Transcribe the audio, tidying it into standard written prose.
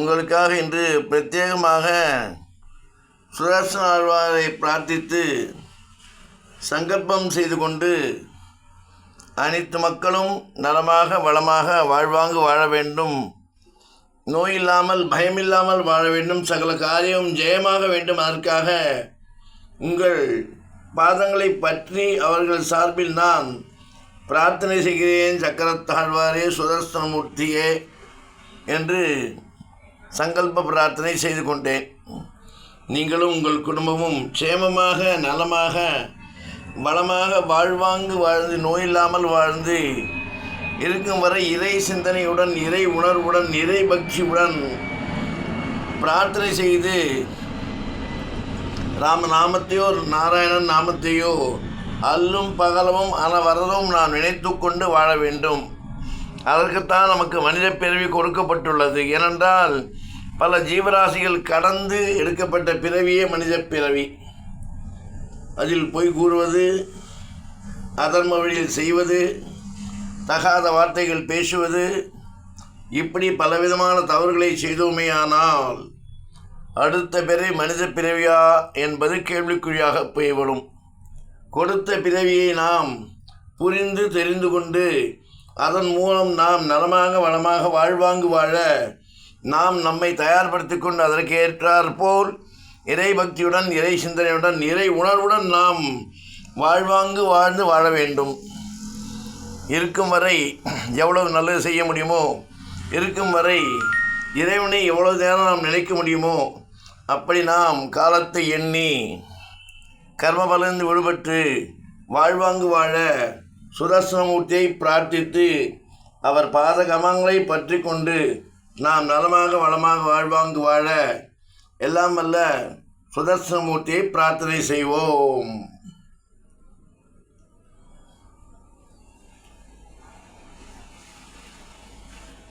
உங்களுக்காக இன்று பிரத்யேகமாக சுதர்சன ஆழ்வாரை பிரார்த்தித்து சங்கல்பம் செய்து கொண்டு அனைத்து மக்களும் நலமாக வளமாக வாழ்வாங்கு வாழ வேண்டும், நோயில்லாமல் பயமில்லாமல் வாழ வேண்டும், சகல காரியம் ஜெயமாக வேண்டும். அதற்காக உங்கள் பாதங்களை பற்றி அவர்கள் சார்பில் நான் பிரார்த்தனை செய்கிறேன். சக்கரத்தாழ்வாரே சுதர்சனமூர்த்தியே என்று சங்கல்ப பிரார்த்தனை செய்து கொண்டேன். நீங்களும் உங்கள் குடும்பமும் க்ஷேமமாக நலமாக வளமாக வாழ்வாங்கு வாழ்ந்து நோயில்லாமல் வாழ்ந்து இருக்கும் வரை இறை சிந்தனையுடன் இறை உணர்வுடன் இறை பக்தியுடன் பிரார்த்தனை செய்து ராம நாமத்தையோ நாராயணன் நாமத்தையோ அல்லும் பகலவும் அனவரதும் நான் நினைத்து கொண்டு வாழ வேண்டும். அதற்குத்தான் நமக்கு மனித பிறவி கொடுக்கப்பட்டுள்ளது. ஏனென்றால் பல ஜீவராசிகள் கடந்து எடுக்கப்பட்ட பிறவியே மனித பிறவி. அதில் பொய் கூறுவது, அதர்ம வழியில் செய்வது, தகாத வார்த்தைகள் பேசுவது, இப்படி பலவிதமான தவறுகளை செய்தோமேயானால் அடுத்த பிறவி மனித பிறவியா என்பது கேள்விக்குறியாக போய்விடும். கொடுத்த பிறவியை நாம் புரிந்து தெரிந்து கொண்டு அதன் மூலம் நாம் நலமாக வளமாக வாழ்வாங்கு வாழ நாம் நம்மை தயார்படுத்தி கொண்டு அதற்கு ஏற்றாற்போல் இறை பக்தியுடன் இறை சிந்தனையுடன் இறை உணர்வுடன் நாம் வாழ்வாங்கு வாழ்ந்து வாழ வேண்டும். இருக்கும் வரை எவ்வளவு நல்லது செய்ய முடியுமோ, இருக்கும் வரை இறைவனை எவ்வளவு நேரம் நாம் நினைக்க முடியுமோ அப்படி நாம் காலத்தை எண்ணி கர்மபலந்து விடுபட்டு வாழ்வாங்கு வாழ சுதர்சனமூர்த்தியை பிரார்த்தித்து அவர் பாத கமங்களை பற்றி கொண்டு நாம் நலமாக வளமாக வாழ்வாங்கு வாழ எல்லாம் வல்ல சுதர்சனமூர்த்தியை பிரார்த்தனை செய்வோம்.